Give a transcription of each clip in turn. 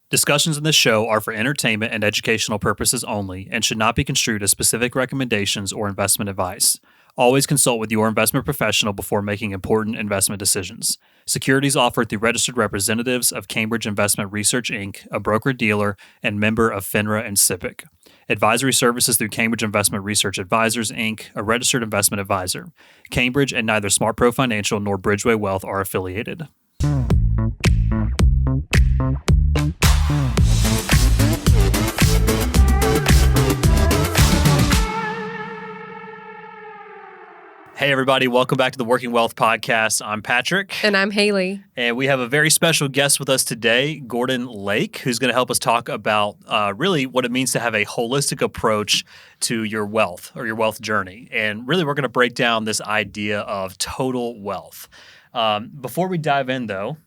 Discussions in this show are for entertainment and educational purposes only and should not be construed as specific recommendations or investment advice. Always consult with your investment professional before making important investment decisions. Securities offered through registered representatives of Cambridge Investment Research, Inc., a broker-dealer and member of FINRA and SIPC. Advisory services through Cambridge Investment Research Advisors, Inc., a registered investment advisor. Cambridge and neither SmartPro Financial nor Bridgeway Wealth are affiliated. Hey, everybody. Welcome back to the Working Wealth Podcast. I'm Patrick. And I'm Haley. And we have a very special guest with us today, Gordon Lake, who's going to help us talk about really what it means to have a holistic approach to your wealth or your wealth journey. And really, we're going to break down this idea of total wealth. Before we dive in, though,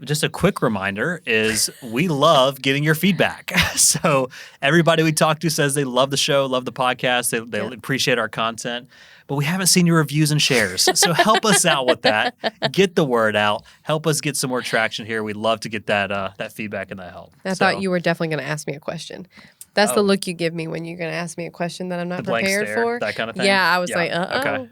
just a quick reminder is we love getting your feedback. So everybody we talk to says they love the show, love the podcast, they appreciate our content, but we haven't seen your reviews and shares. So help us out with that. Get the word out. Help us get some more traction here. We'd love to get that feedback and that help. I thought you were definitely going to ask me a question. That's the look you give me when you're going to ask me a question that I'm not prepared for. That kind of thing? Yeah, I was like, Okay.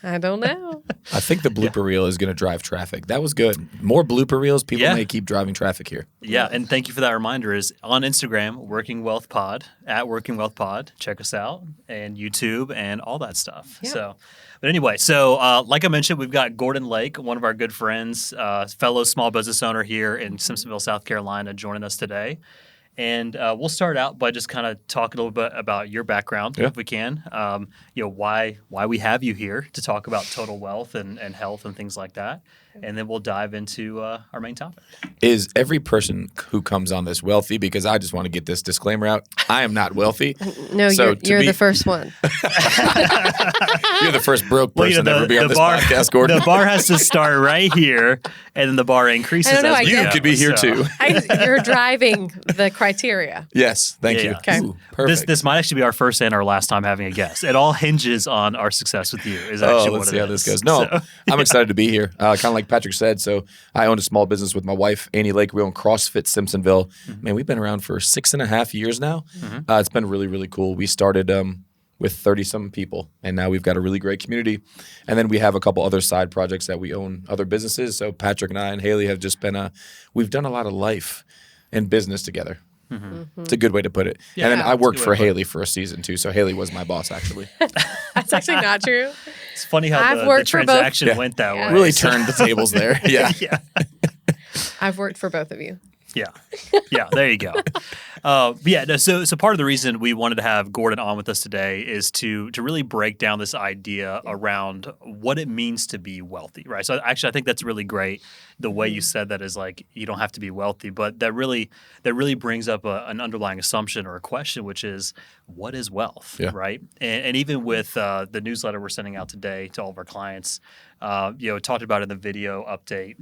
I don't know. I think the blooper reel is going to drive traffic. That was good. More blooper reels, people may keep driving traffic here. Yeah, and thank you for that reminder. Is on Instagram, Working Wealth Pod, at Working Wealth Pod. Check us out, and YouTube, and all that stuff. Yep. But anyway, like I mentioned, we've got Gordon Lake, one of our good friends, fellow small business owner here in Simpsonville, South Carolina, joining us today. And we'll start out by just kind of talking a little bit about your background, if we can. Why we have you here to talk about total wealth and health and things like that. And then we'll dive into our main topic. Is every person who comes on this wealthy? Because I just want to get this disclaimer out. I am not wealthy. No, you're the first one. You're the first broke person to ever be on this podcast, Gordon. The bar has to start right here, and then the bar increases as we go. You could be here too. You're driving the criteria. Yes, thank you. Okay. Ooh, perfect. This might actually be our first and our last time having a guest. It all hinges on our success with you. Is actually let's see how this goes. I'm excited to be here. Kind of like Patrick said. So I own a small business with my wife, Annie Lake. We own CrossFit Simpsonville. Mm-hmm. Man, we've been around for 6.5 years now. Mm-hmm. It's been really, really cool. We started with 30-some people, and now we've got a really great community. And then we have a couple other side projects that we own other businesses. So Patrick and I and Haley have just been we've done a lot of life and business together. Mm-hmm. It's a good way to put it. Yeah, and then I worked for Haley for a season too. So Haley was my boss, actually. That's actually not true. It's funny how the transaction went that way. Really turned the tables there. Yeah. I've worked for both of you. Yeah, there you go. So part of the reason we wanted to have Gordon on with us today is to really break down this idea around what it means to be wealthy, right? So actually, I think that's really great. The way you said that is like you don't have to be wealthy, but that really brings up an underlying assumption or a question, which is what is wealth, right? And even with the newsletter we're sending out today to all of our clients, talked about in the video update.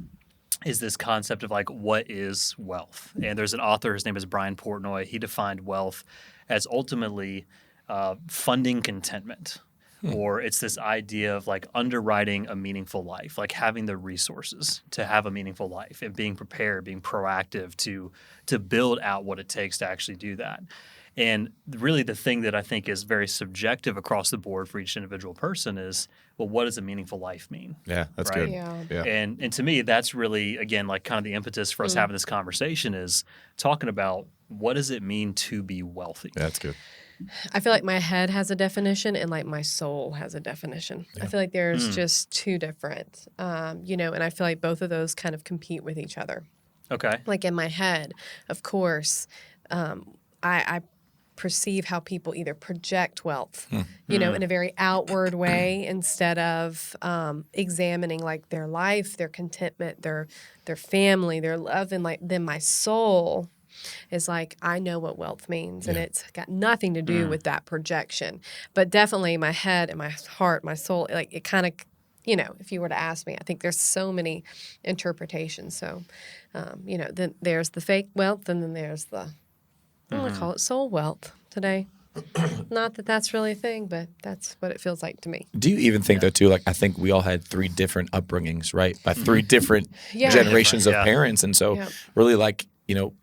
Is this concept of like what is wealth? And there's an author, his name is Brian Portnoy. He defined wealth as ultimately funding contentment, or it's this idea of like underwriting a meaningful life, like having the resources to have a meaningful life and being prepared, being proactive to build out what it takes to actually do that. And really the thing that I think is very subjective across the board for each individual person is, well, what does a meaningful life mean? Yeah, that's right? good. Yeah. And to me, that's really, again, like kind of the impetus for us having this conversation is talking about what does it mean to be wealthy? Yeah, that's good. I feel like my head has a definition and like my soul has a definition. I feel like there's just two different, and I feel like both of those kind of compete with each other. Okay. Like in my head, of course, I perceive how people either project wealth, in a very outward way instead of examining like their life, their contentment, their family, their love, and like then my soul is like, I know what wealth means, and it's got nothing to do with that projection. But definitely my head and my heart, my soul, like it kind of, if you were to ask me, I think there's so many interpretations. So, then there's the fake wealth, and then there's the, I'm going to call it soul wealth today. Not that that's really a thing, but that's what it feels like to me. Do you even think, though, too, like I think we all had 3 different upbringings, right? By 3 different generations of parents. And so really like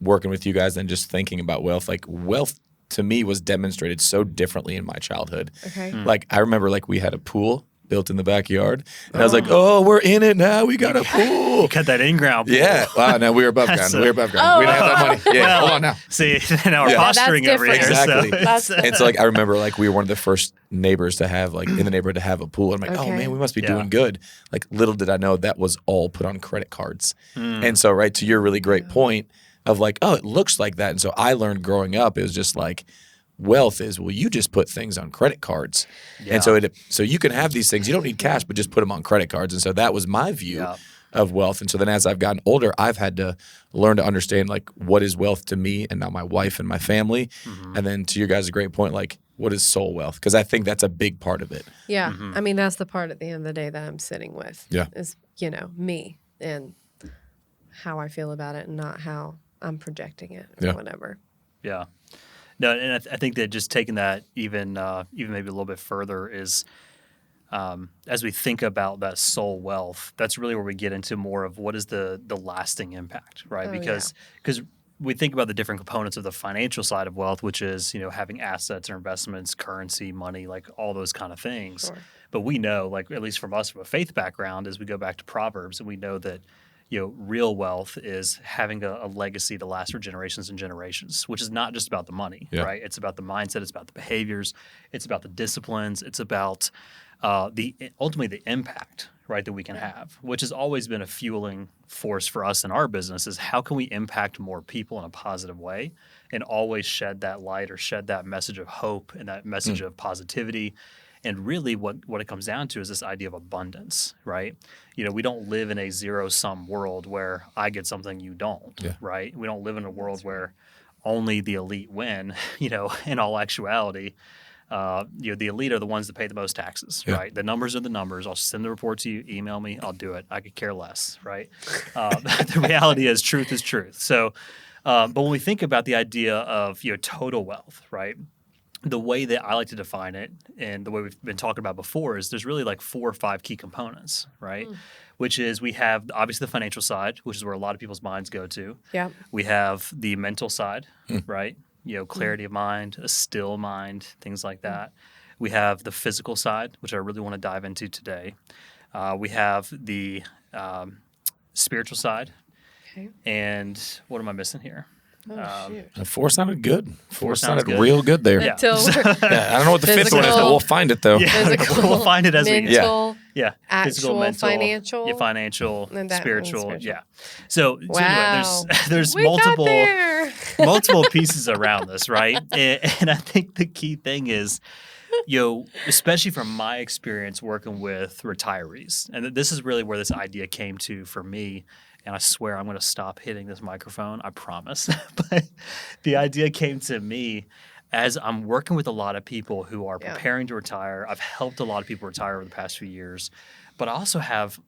working with you guys and just thinking about wealth, like wealth to me was demonstrated so differently in my childhood. Okay. Like I remember like we had a pool built in the backyard and I was like, oh, we're in it now. We got a pool. Cut that in-ground pool. Yeah. Wow. No, we were above ground. We were above ground. We didn't have that money. Yeah. Hold on now. See, now we're Yeah. posturing That's over here. different. So Exactly. And so like I remember like we were one of the first neighbors to have like in the neighborhood to have a pool. I'm like, oh Okay. man, we must be Yeah. doing good. Like little did I know that was all put on credit cards. And so right to your really great point of like, oh, it looks like that. And so I learned growing up, it was just like wealth is, well, you just put things on credit cards. Yeah. And so you can have these things. You don't need cash, but just put them on credit cards. And so that was my view Yeah. of wealth. And so then as I've gotten older, I've had to learn to understand like what is wealth to me and now my wife and my family. And then to your guys' great point, like what is soul wealth? Because I think that's a big part of it. Yeah. I mean, that's the part at the end of the day that I'm sitting with. Yeah. Is, me and how I feel about it and not how I'm projecting it or Yeah. whatever. Yeah. No, and I think that just taking that even maybe a little bit further is as we think about that soul wealth, that's really where we get into more of what is the lasting impact, right? Oh, Because we think about the different components of the financial side of wealth, which is having assets or investments, currency, money, like all those kind of things. Sure. But we know, like at least from us from a faith background, as we go back to Proverbs, and we know that real wealth is having a legacy to last for generations and generations, which is not just about the money, Yeah. right? It's about the mindset, it's about the behaviors, it's about the disciplines, it's about ultimately the impact, right, that we can have, which has always been a fueling force for us in our business is how can we impact more people in a positive way and always shed that light or shed that message of hope and that message of positivity. And really what it comes down to is this idea of abundance, right? We don't live in a zero-sum world where I get something you don't, Yeah. right? We don't live in a world where only the elite win, in all actuality. The elite are the ones that pay the most taxes, Yeah. right? The numbers are the numbers. I'll send the report to you, email me, I'll do it. I could care less, right? The reality is truth is truth. So, but when we think about the idea of total wealth, right? The way that I like to define it and the way we've been talking about before is there's really like 4 or 5 key components, right? Which is we have obviously the financial side, which is where a lot of people's minds go to. Yeah. We have the mental side, right? Clarity of mind, a still mind, things like that. We have the physical side, which I really want to dive into today. We have the spiritual side. Okay. And what am I missing here? Oh, shoot. 4 sounded good. 4 sounds sounded good. real good there. Yeah. Until Yeah, I don't know what the 5th one is, but Physical. we'll find it though. Yeah. physical, We'll find it as we mental, Yeah, physical, actual, mental, financial, financial, and that spiritual, one's spiritual. yeah. So Wow. anyway, there's we multiple got there. multiple pieces around this, right? And I think the key thing is, especially from my experience working with retirees, and this is really where this idea came to for me. And I swear I'm going to stop hitting this microphone. I promise. But the idea came to me as I'm working with a lot of people who are preparing to retire. I've helped a lot of people retire over the past few years, but I also have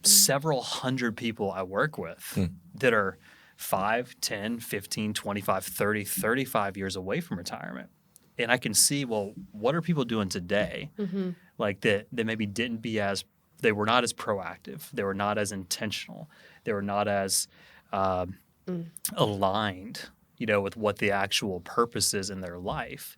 several hundred people I work with that are 5, 10, 15, 25, 30, 35 years away from retirement. And I can see, well, what are people doing today? Like that maybe they were not as proactive. They were not as intentional. They were not as aligned, with what the actual purpose is in their life.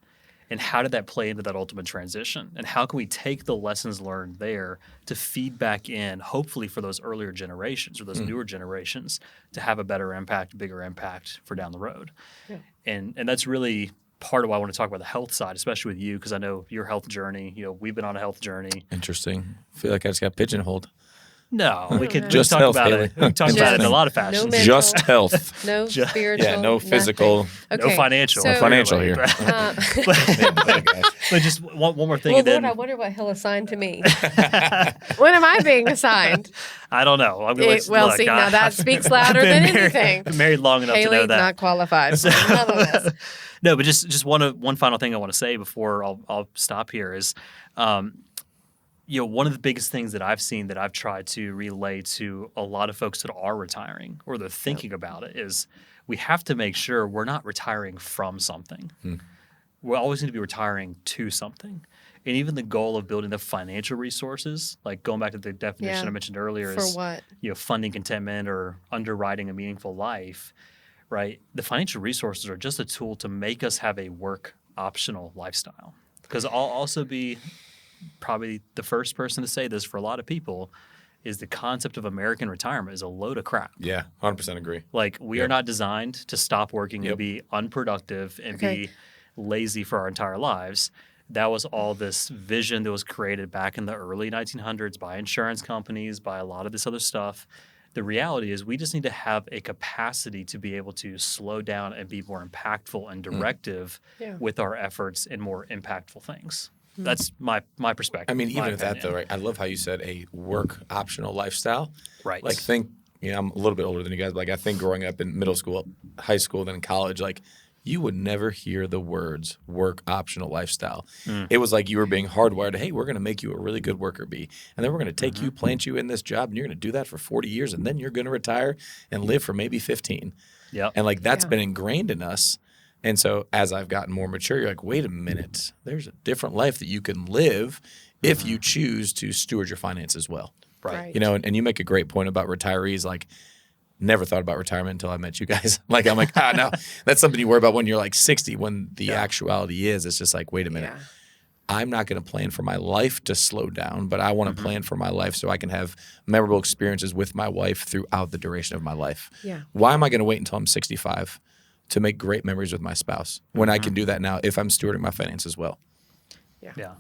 And how did that play into that ultimate transition? And how can we take the lessons learned there to feed back in, hopefully for those earlier generations or those newer generations to have a better impact, bigger impact for down the road? Yeah. And that's really part of why I want to talk about the health side, especially with you, because I know your health journey, we've been on a health journey. Interesting. I feel like I just got pigeonholed. No, we could Just talk health, about Haley. it. We can talk about it in a lot of fashions. mental. Just health. No Ju- spiritual. Yeah, no physical. nothing. No financial. So- No financial clearly, here. right? But just one more thing. Well, and then, Lord, I wonder what he'll assign to me. What am I being assigned? I don't know. I'm gonna look, See, now that speaks louder I've been than married, anything. been married long enough to Haley, know that. not qualified for none of this. No, but just one final thing I want to say before I'll stop here is, one of the biggest things that I've seen that I've tried to relay to a lot of folks that are retiring or they're thinking about it is we have to make sure we're not retiring from something. We always need to be retiring to something. And even the goal of building the financial resources, like going back to the definition Yeah. I mentioned earlier, For is what? funding contentment or underwriting a meaningful life. right? The financial resources are just a tool to make us have a work optional lifestyle. Because I'll also be probably the first person to say this for a lot of people is the concept of American retirement is a load of crap. Yeah, 100% agree. Like we are not designed to stop working and be unproductive and Okay. be lazy for our entire lives. That was all this vision that was created back in the early 1900s by insurance companies, by a lot of this other stuff. The reality is we just need to have a capacity to be able to slow down and be more impactful and directive Yeah. with our efforts in more impactful things. That's my perspective. I mean, my even at that opinion. though, right? I love how you said a work optional lifestyle. Right. Like think, I'm a little bit older than you guys, but like I think growing up in middle school, high school, then in college, like you would never hear the words work optional lifestyle. It was like you were being hardwired, hey, we're going to make you a really good worker bee. And then we're going to take you, plant you in this job, and you're going to do that for 40 years. And then you're going to retire and live for maybe 15. Yep. And like that's Yeah. been ingrained in us. And so as I've gotten more mature, you're like, wait a minute, there's a different life that you can live if you choose to steward your finances well. Right. You know, and you make a great point about retirees. Like, never thought about retirement until I met you guys. Like, I'm like, no, that's something you worry about when you're like 60. When the actuality is, it's just like, wait a minute. Yeah. I'm not going to plan for my life to slow down, but I want to plan for my life so I can have memorable experiences with my wife throughout the duration of my life. Yeah. Why am I going to wait until I'm 65 to make great memories with my spouse when I can do that now if I'm stewarding my finances well? Yeah.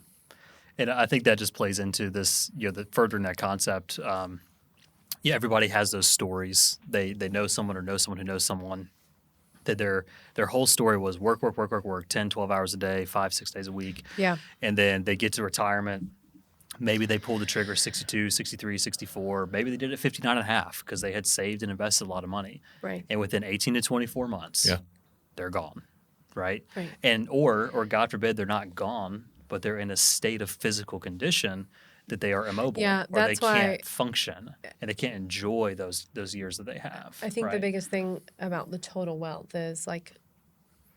And I think that just plays into this, the furthering that concept. Everybody has those stories. They know someone or know someone who knows someone that their whole story was work, 10, 12 hours a day, 5-6 days a week. Yeah. And then they get to retirement. Maybe they pulled the trigger 62, 63, 64. Maybe they did it 59 and a half because they had saved and invested a lot of money. Right. And within 18 to 24 months, they're gone, right? Right. And or God forbid they're not gone, but they're in a state of physical condition that they are immobile Yeah, or they that's why- can't function and they can't enjoy those years that they have. I think the right? biggest thing about the total wealth is like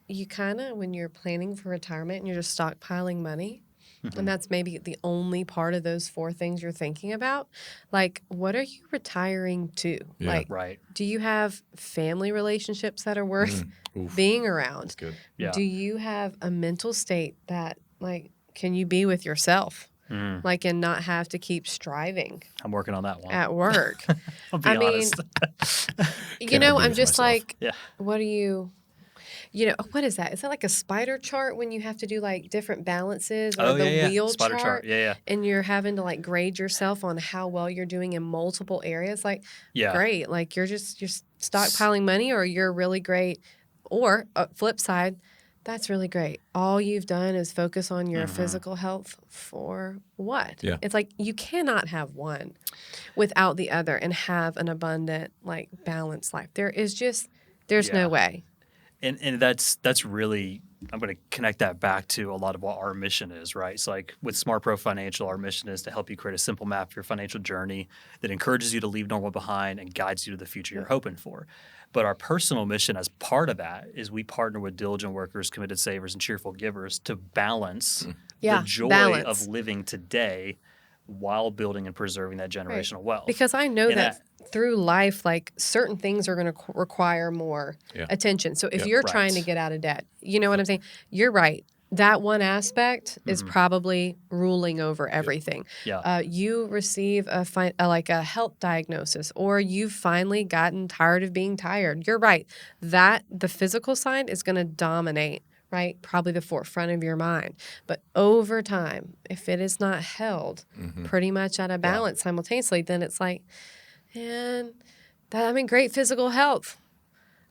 you kind of, when you're planning for retirement and you're just stockpiling money, and that's maybe the only part of those 4 things you're thinking about, like what are you retiring to? Yeah. Like, Right. do you have family relationships that are worth Oof. being around? Good. Yeah. Do you have a mental state that, like, can you be with yourself? Like, and not have to keep striving I'm working on that one. at work. I'll be I mean, honest. Can I be I'm with just myself? like, Yeah. what do what is that? Is that like a spider chart when you have to do like different balances or the wheel Spider chart. Yeah. and you're having to like grade yourself on how well you're doing in multiple areas? Like, Yeah. great. Like you're stockpiling money, or you're really great. Or flip side, that's really great. All you've done is focus on your physical health for what? Yeah. It's like you cannot have one without the other and have an abundant, like balanced life. There's Yeah. no way. And that's really, I'm going to connect that back to a lot of what our mission is, right? So like with Smart Pro Financial, our mission is to help you create a simple map for your financial journey that encourages you to leave normal behind and guides you to the future you're hoping for. But our personal mission as part of that is we partner with diligent workers, committed savers, and cheerful givers to balance Yeah, the joy balance. of living today while building and preserving that generational wealth. Because I know And that through life, like certain things are going to require more attention. So if you're trying to Right. get out of debt, you know what I'm saying? You're right. That one aspect is probably ruling over everything. Yeah. You receive a health diagnosis, or you've finally gotten tired of being tired. You're right. That the physical side is going to dominate, right? Probably the forefront of your mind. But over time, if it is not held pretty much at a balance simultaneously, then it's like, man, I'm in great physical health.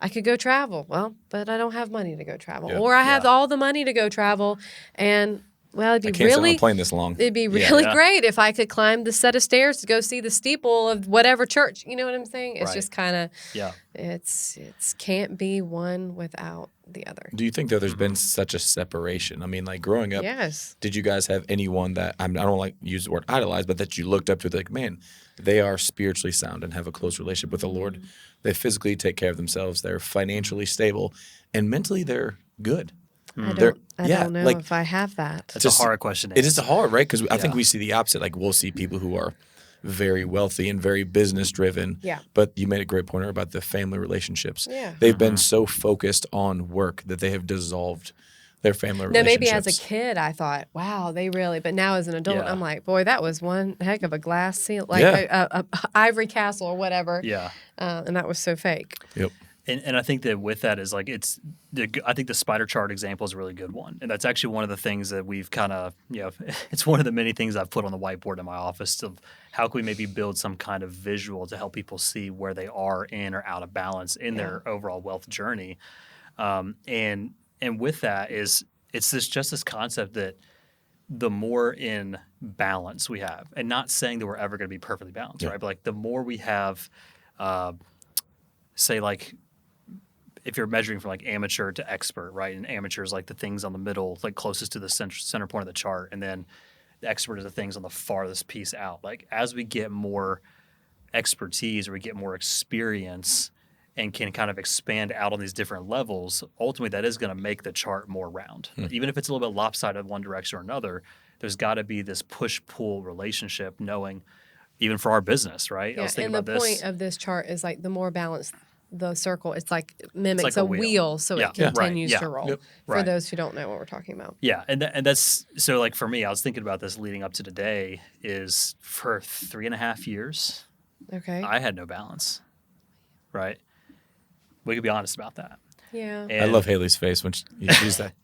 I could go travel. Well, but I don't have money to go travel. Yeah. Or I have Yeah. all the money to go travel. And, well, I it'd can't be sit on really a plane this long. It'd be really Yeah. great if I could climb the set of stairs to go see the steeple of whatever church. You know what I'm saying? It's Right. just kind of, Yeah. it's can't be one without the other. Do you think that there's been such a separation? I mean, like growing up, Yes. did you guys have anyone that I don't like to use the word idolize, but that you looked up to, like, man, they are spiritually sound and have a close relationship with the Lord. They physically take care of themselves. They're financially stable, and mentally they're good. I They're- don't know like- if I have that. That's Just- a hard question. To It is answer. hard, right? Because I think Yeah. we see the opposite. Like we'll see people who are very wealthy and very business driven. Yeah. But you made a great point about the family relationships. Yeah. They've been so focused on work that they have dissolved their family Now, relationships. maybe as a kid, I thought, wow, they really, but now as an adult, Yeah. I'm like, boy, that was one heck of a glass seal, like Yeah. a ivory castle or whatever. Yeah. And that was so fake. Yep. And I think that with that is like I think the spider chart example is a really good one, and that's actually one of the things that we've kind of it's one of the many things I've put on the whiteboard in my office of how can we maybe build some kind of visual to help people see where they are in or out of balance in their overall wealth journey, and with that is it's this concept that the more in balance we have, and not saying that we're ever going to be perfectly balanced, right? But like the more we have, say like. If you're measuring from like amateur to expert, right? And amateur is like the things on the middle, like closest to the center point of the chart. And then the expert is the things on the farthest piece out. Like as we get more expertise or we get more experience and can kind of expand out on these different levels, ultimately that is going to make the chart more round. Even if it's a little bit lopsided one direction or another, there's got to be this push-pull relationship knowing, even for our business, right? I Yeah, was thinking and the about point of this chart is like the more balanced the circle, it's like mimics like a a wheel, wheel. so Yeah. it Yeah. Right. continues Yeah. to roll. Yep. For Right. those who don't know what we're talking about. Yeah, and that's so like for me, I was thinking about this leading up to today is for 3.5 years, Okay. I had no balance, right? We could be honest about that. Yeah. I And- love Haley's face when she's that.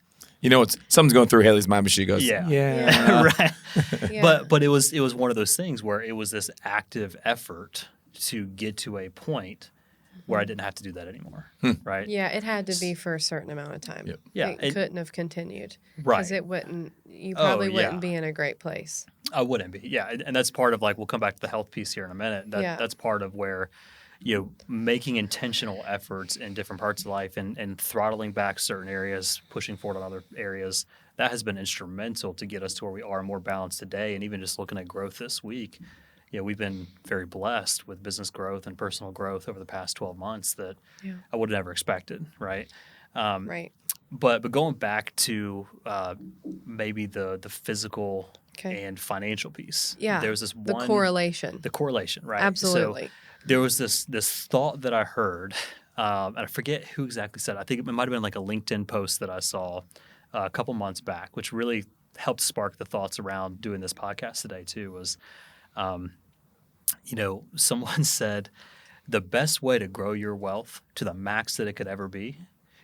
You know, something's going through Haley's mind, but she goes, Yeah. Yeah. right. Yeah. But it was one of those things where it was this active effort to get to a point where I didn't have to do that anymore, right? Yeah, it had to be for a certain amount of time. Yep. Yeah, It it- couldn't have continued. Right. Because you Oh, probably yeah. wouldn't be in a great place. I wouldn't be. Yeah, and that's part of like we'll come back to the health piece here in a minute. Yeah. That's part of where making intentional efforts in different parts of life and throttling back certain areas, pushing forward on other areas, that has been instrumental to get us to where we are more balanced today. And even just looking at growth this week, we've been very blessed with business growth and personal growth over the past 12 months that Yeah. I would have never expected, right? Right. But going back to maybe the physical Okay. and financial piece, Yeah. there's this The one correlation. the correlation, right? Absolutely. So there was this thought that I heard, and I forget who exactly said it. I think it might have been like a LinkedIn post that I saw a couple months back, which really helped spark the thoughts around doing this podcast today too. Was, someone said the best way to grow your wealth to the max that it could ever be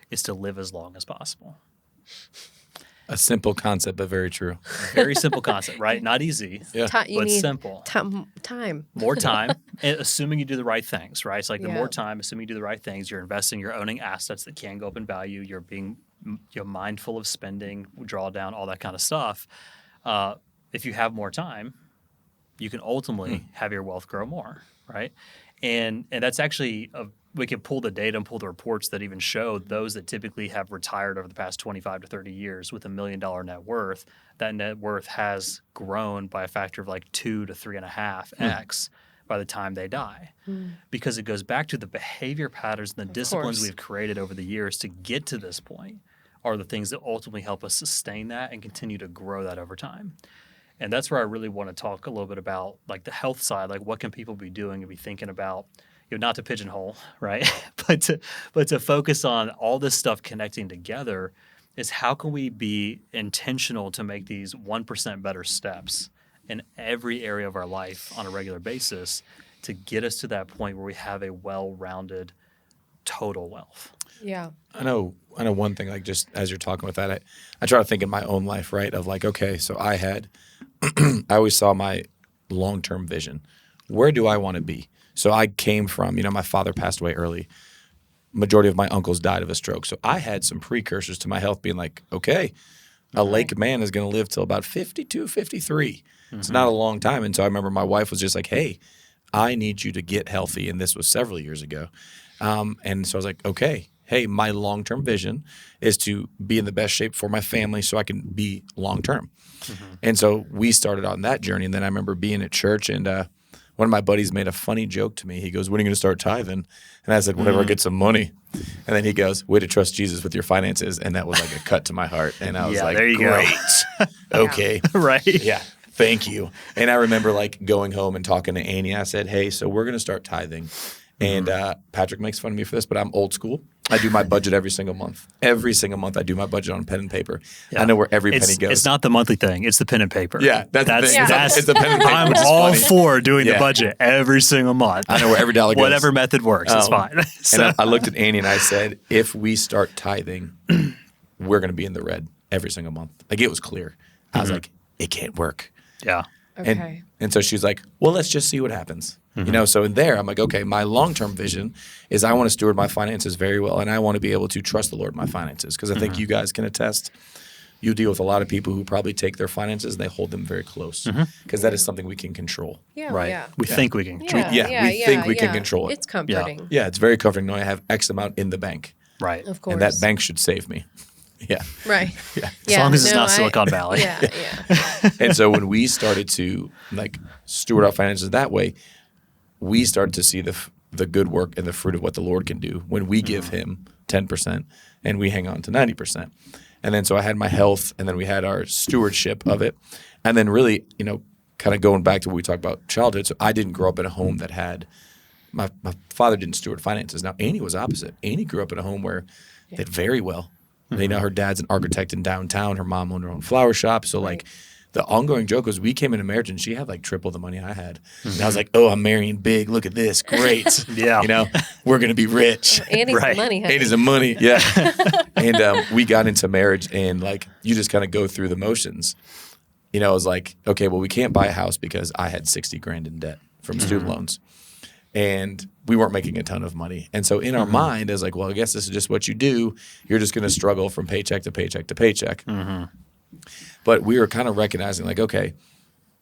is to live as long as possible. a simple concept, but very true. Very simple concept, right? Not easy, Yeah. You but need simple. time. More time, and assuming you do the right things, right? It's like the Yeah. more time, assuming you do the right things, you're investing, you're owning assets that can go up in value, you're being mindful of spending, draw down, all that kind of stuff. If you have more time, you can ultimately have your wealth grow more, right? And that's actually we can pull the data and pull the reports that even show those that typically have retired over the past 25 to 30 years with $1 million net worth, that net worth has grown by a factor of like 2 to 3.5x by the time they die. Because it goes back to the behavior patterns and the disciplines course. we've created over the years to get to this point are the things that ultimately help us sustain that and continue to grow that over time. And that's where I really want to talk a little bit about like the health side, like what can people be doing and be thinking about, not to pigeonhole, right? but to focus on all this stuff connecting together is how can we be intentional to make these 1% better steps in every area of our life on a regular basis to get us to that point where we have a well-rounded total wealth. Yeah. I know one thing, like just as you're talking with that, I try to think in my own life, right? Of like, okay, so I always saw my long-term vision. Where do I want to be? So I came from, my father passed away early. Majority of my uncles died of a stroke. So I had some precursors to my health being like, okay, a Lake man is going to live till about 52, 53. It's not a long time. And so I remember my wife was just like, hey, I need you to get healthy. And this was several years ago. And so I was like, okay, hey, my long-term vision is to be in the best shape for my family so I can be long-term. And so we started on that journey. And then I remember being at church and one of my buddies made a funny joke to me. He goes, when are you going to start tithing? And I said, whenever I get some money. And then he goes, way to trust Jesus with your finances. And that was like a cut to my heart. And I was like, there you great. go. Okay. Right? Yeah. Thank you. And I remember like going home and talking to Annie. I said, hey, so we're going to start tithing. And Patrick makes fun of me for this, but I'm old school. I do my budget every single month. Every single month, I do my budget on pen and paper. Yeah. I know where every penny goes. It's not the monthly thing; it's the pen and paper. Yeah, that's the thing. It's the pen and paper. I'm which is all funny. for doing the Yeah. budget every single month. I know where every dollar goes. Whatever method works, it's fine. So, And I looked at Annie and I said, if we start tithing, we're going to be in the red every single month. Like it was clear. I was like, it can't work. yeah, Okay. And so she's like, well, let's just see what happens. You know, so in there, I'm like, okay, my long-term vision is I want to steward my finances very well, and I want to be able to trust the Lord in my finances because I think you guys can attest. You deal with a lot of people who probably take their finances and they hold them very close because that is something we can control. Yeah. right. Yeah. We think we can. Yeah, we think we can control it. It's comforting. Yeah, it's very comforting knowing I have X amount in the bank, Right. Of course. and that bank should save me. Yeah. Right. Yeah. As long as it's not Silicon Valley. Yeah. Yeah. And so when we started to like steward our finances that way, we started to see the good work and the fruit of what the Lord can do when we give Him 10% and we hang on to 90%. And then so I had my health, and then we had our stewardship of it, and then really, you know, kind of going back to what we talked about childhood. So I didn't grow up in a home that had my father didn't steward finances. Now Annie was opposite. Annie grew up in a home where they did very well. You know, her dad's an architect in downtown. Her mom owned her own flower shop. So like the ongoing joke was we came into marriage and she had like triple the money I had. And I was like, oh, I'm marrying big. Look at this. Great. Yeah. You know, we're going to be rich. Annie's Right. the money. Honey. Annie's the money. Yeah. And we got into marriage and like you just kind of go through the motions. You know, it was like, okay, well, we can't buy a house because I had 60 grand in debt from student loans. And we weren't making a ton of money. And so in our mind, I was like, well, I guess this is just what you do. You're just going to struggle from paycheck to paycheck to paycheck. But we were kind of recognizing like, okay,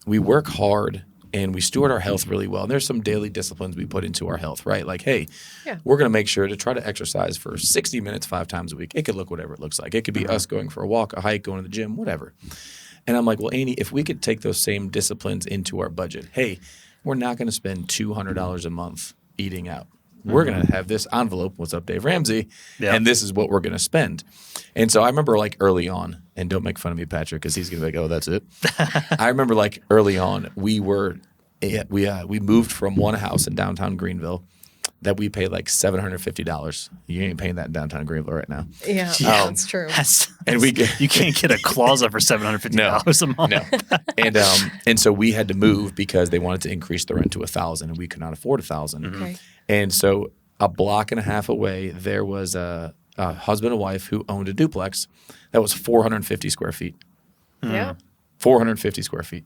we work hard and we steward our health really well. And there's some daily disciplines we put into our health, right? Like, hey, we're going to make sure to try to exercise for 60 minutes 5 times a week. It could look whatever it looks like. It could be us going for a walk, a hike, going to the gym, whatever. And I'm like, well, Annie, if we could take those same disciplines into our budget, hey, we're not going to spend $200 a month eating out. We're going to have this envelope. What's up, Dave Ramsey? Yeah. And this is what we're going to spend. And so I remember like early on, and don't make fun of me, Patrick, because he's going to be like, oh, that's it. I remember like early on, we moved from one house in downtown Greenville that we paid like $750. You ain't paying that in downtown Greenville right now. Yeah. Yeah. That's true. And we you can't get a closet for $750 a month. No. And so we had to move because they wanted to increase the rent to $1,000 and we could not afford $1,000. Okay. And so a block and a half away, there was a husband and wife who owned a duplex that was 450 square feet. Yeah. 450 square feet.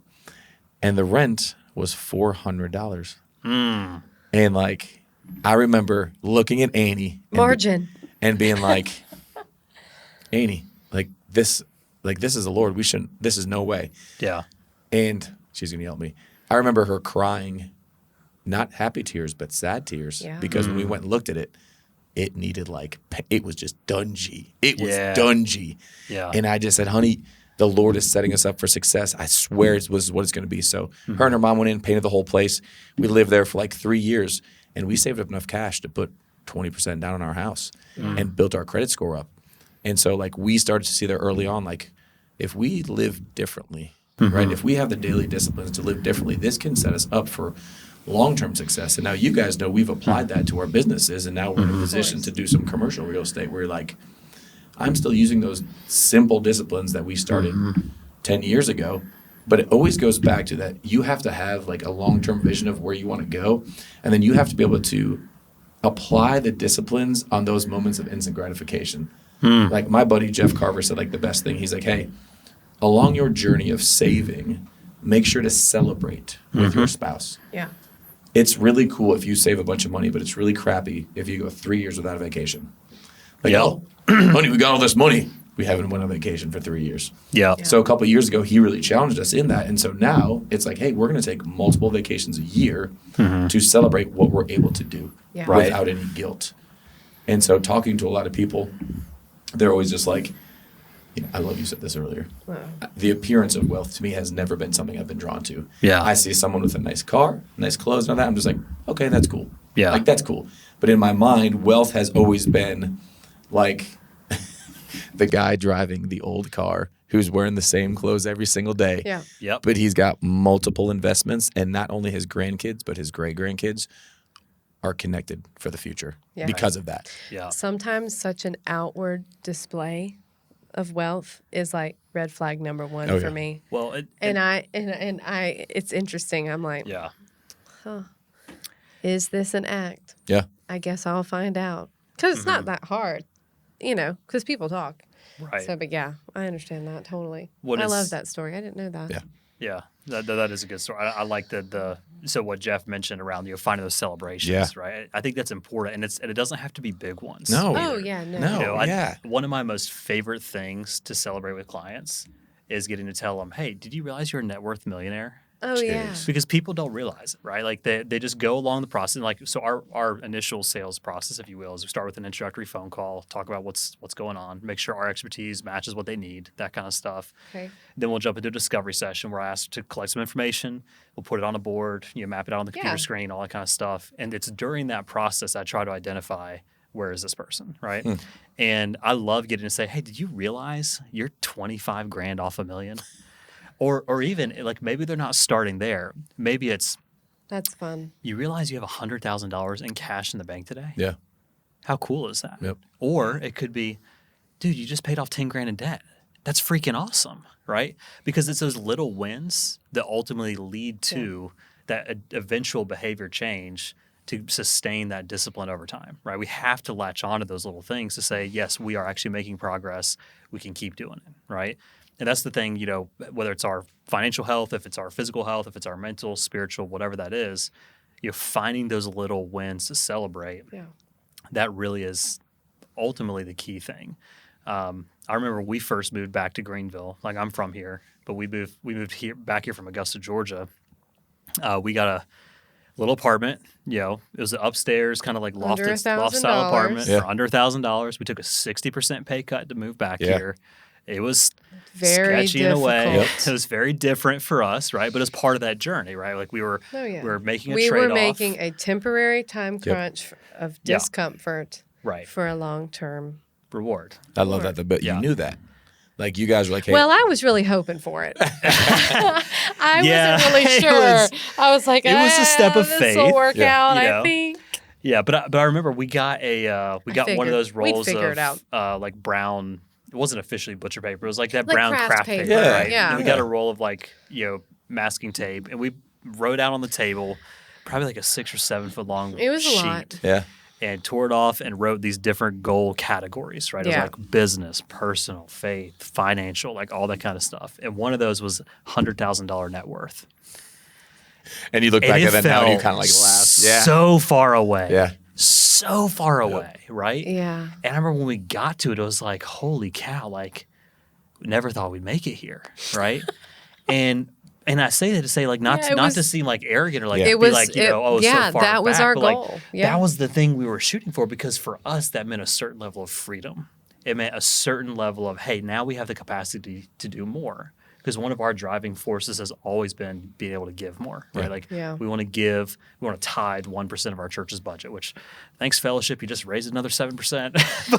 And the rent was $400. And like, I remember looking at Annie Margin. and being like, Annie, this is the Lord. This is no way. Yeah. And she's going to yell at me. I remember her crying, not happy tears, but sad tears. Yeah. Because when we went and looked at it, it needed it was just dungy. It was Yeah. dungy. Yeah. And I just said, honey, the Lord is setting us up for success. I swear this is what it's going to be. So her and her mom went in, painted the whole place. We lived there for like 3 years. And we saved up enough cash to put 20% down on our house and built our credit score up. And so like we started to see there early on, like if we live differently, right? If we have the daily disciplines to live differently, this can set us up for long-term success. And now you guys know we've applied that to our businesses, and now we're in a position to do some commercial real estate where you're like, I'm still using those simple disciplines that we started 10 years ago. But it always goes back to that you have to have like a long-term vision of where you want to go. And then you have to be able to apply the disciplines on those moments of instant gratification. Like my buddy Jeff Carver said like the best thing. He's like, hey, along your journey of saving, make sure to celebrate with your spouse. Yeah. It's really cool if you save a bunch of money, but it's really crappy if you go 3 years without a vacation. Like, Yeah. oh, honey, we got all this money. We haven't went on vacation for 3 years. Yeah. So a couple of years ago, he really challenged us in that. And so now it's like, hey, we're going to take multiple vacations a year to celebrate what we're able to do Yeah. Right. without any guilt. And so talking to a lot of people, they're always just like, I love you said this earlier. Wow. The appearance of wealth to me has never been something I've been drawn to. Yeah. I see someone with a nice car, nice clothes, and all that. I'm just like, okay, that's cool. Yeah. Like, that's cool. But in my mind, wealth has always been like the guy driving the old car who's wearing the same clothes every single day. Yeah. Yep. But he's got multiple investments, and not only his grandkids, but his great-grandkids are connected for the future Yeah. because of that. Yeah. Sometimes such an outward display of wealth is like red flag number one Oh, for yeah. me. Well, And I it's interesting. I'm like, yeah. is this an act? Yeah. I guess I'll find out. Because it's not that hard, because people talk. Right. So, but yeah, I understand that totally. What I is- love that story. I didn't know that. Yeah. Yeah, that is a good story. I like so what Jeff mentioned around finding those celebrations, Yeah. right? I think that's important, and it doesn't have to be big ones. No. Oh, either. yeah, no. No. You know, yeah. one of my most favorite things to celebrate with clients is getting to tell them, "Hey, did you realize you're a net worth millionaire?" Oh, yeah. Jeez. Because people don't realize it, right? Like they just go along the process. Like so, our initial sales process, if you will, is we start with an introductory phone call, talk about what's going on, make sure our expertise matches what they need, that kind of stuff. Okay. Then we'll jump into a discovery session where I ask to collect some information. We'll put it on a board, map it out on the computer Yeah. screen, all that kind of stuff. And it's during that process I try to identify where is this person, right? And I love getting to say, hey, did you realize you're 25 grand off $1 million? Or even like maybe they're not starting there. Maybe it's That's fun. you realize you have $100,000 in cash in the bank today. Yeah. How cool is that? Yep. Or it could be, dude, you just paid off 10 grand in debt. That's freaking awesome, right? Because it's those little wins that ultimately lead to that eventual behavior change to sustain that discipline over time, right? We have to latch on to those little things to say, yes, we are actually making progress. We can keep doing it, right? And that's the thing, whether it's our financial health, if it's our physical health, if it's our mental, spiritual, whatever that is, finding those little wins to celebrate, Yeah. that really is ultimately the key thing. I remember when we first moved back to Greenville. Like I'm from here, but we moved back here from Augusta, Georgia. We got a little apartment. It was an upstairs kind of like Under loft style $1,000. apartment Yeah. for under $1,000. We took a 60% pay cut to move back Yeah. here. It was Very sketchy in a way. difficult. It was very different for us, right? But it's part of that journey, right? Like we were making a we trade-off. were making a temporary time crunch of Yeah. discomfort right for a long-term. reward. I love that. But Yeah. you knew that. Like you guys were like, hey, Well, I was really hoping for it. I Yeah, wasn't really it sure. was- I was like, it was a step of this faith, will work Yeah. out, you I know. think. Yeah, but I remember we got one of figured. those We'd rolls figure it of like brown. It wasn't officially butcher paper. It was like that Like brown craft craft paper, paper, right? yeah. And we got a roll of like masking tape, and we wrote out on the table probably like a 6 or 7 foot long It was a sheet, lot. yeah. and tore it off and wrote these different goal categories. Right, it Yeah. was like business, personal, faith, financial, like all that kind of stuff. And one of those was $100,000 net worth. And you look And back it at that now and you felt kind of like laugh. Yeah. so far away. Yeah. So far away, right? Yeah. And I remember when we got to it, it was like, holy cow, like never thought we'd make it here, right? and I say that to say like not Yeah, to, it not was- to seem like arrogant or like Yeah. be It was- like, it- so yeah, far that was back, our but, like, goal. Yeah. That was the thing we were shooting for because for us that meant a certain level of freedom. It meant a certain level of, hey, now we have the capacity to do more. Because one of our driving forces has always been being able to give more, right? Yeah. Like Yeah. we want to give, we want to tithe 1% of our church's budget, which thanks fellowship, you just raised another 7%,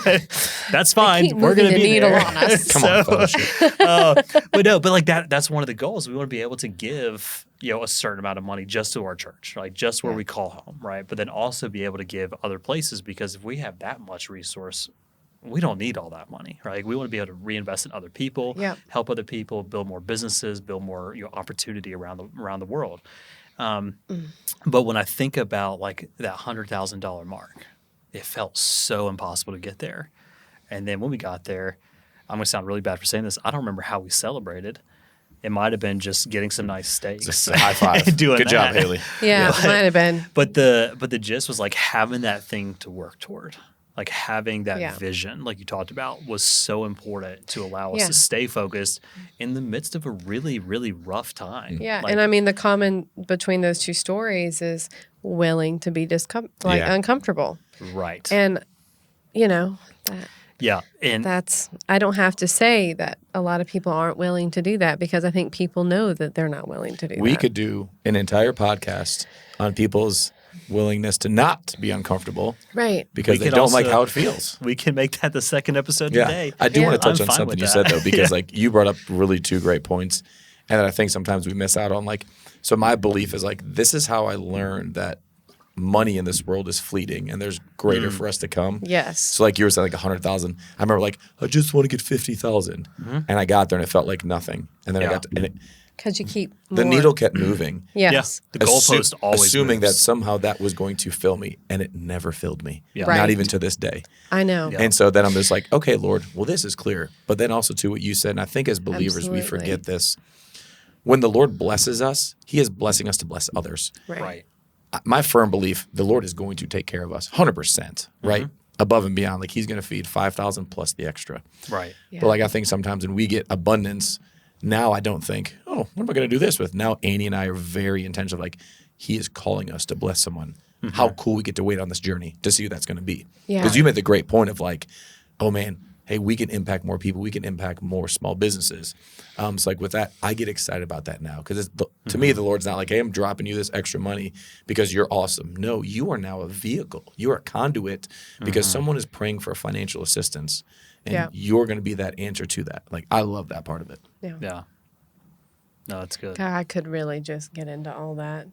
but that's fine. keep We're going to moving the be needle there. on us. Come on, fellowship. But like that's one of the goals. We want to be able to give, a certain amount of money just to our church, like just where Yeah. we call home, right? But then also be able to give other places because if we have that much resource, we don't need all that money, right? Like we want to be able to reinvest in other people, Yep. help other people, build more businesses, build more opportunity around the world. But when I think about like that $100,000 mark, it felt so impossible to get there. And then when we got there, I'm gonna sound really bad for saying this. I don't remember how we celebrated. It might have been just getting some nice steaks. Just a high five. Doing Good job, that. Haley. Yeah, it might have been. But the gist was like having that thing to work toward. Like having that Yeah. vision, like you talked about, was so important to allow us Yeah. to stay focused in the midst of a really, really rough time. Yeah, Like, and I mean the common between those two stories is willing to be Yeah. uncomfortable, right. and that Yeah. And that's I don't have to say that a lot of people aren't willing to do that because I think people know that they're not willing to do We that. could do an entire podcast on people's willingness to not be uncomfortable Right. because We they could don't like also- how it feels. We can make that the second episode Yeah, today. I do Yeah. want to touch I'm on fine something with you that. said though, because Yeah. like you brought up really two great points, and that I think sometimes we miss out on. Like, so my belief is like this is how I learned that money in this world is fleeting, and there's greater for us to come. Yes. So like you were saying, like 100,000. I remember like I just want to get 50,000, and I got there and it felt like nothing, and then I Yeah. got to, and it, Because you keep the more. needle kept moving. Yes. The goalpost always assuming moves. that somehow that was going to fill me, and it never filled me. Yeah. Right. Not even to this day. I know. Yeah. And so then I'm just like, okay, Lord, well, this is clear. But then also to what you said, and I think as believers we Absolutely. forget this. When the Lord blesses us, He is blessing us to bless others. Right. My firm belief, the Lord is going to take care of us, 100%, right? Above and beyond, like He's going to feed 5,000 plus the extra. Right. Yeah. But like I think sometimes when we get abundance, now I don't think, oh, what am I going to do this with? Now Annie and I are very intentional. Like He is calling us to bless someone. How cool we get to wait on this journey to see who that's going to be. Yeah. Because you made the great point of like, oh man, hey, we can impact more people. We can impact more small businesses. So like with that, I get excited about that now because to me, the Lord's not like, hey, I'm dropping you this extra money because you're awesome. No, you are now a vehicle. You are a conduit because someone is praying for financial assistance, and Yeah. you're going to be that answer to that. Like I love that part of it. Yeah. Yeah. No, that's good. God, I could really just get into all that.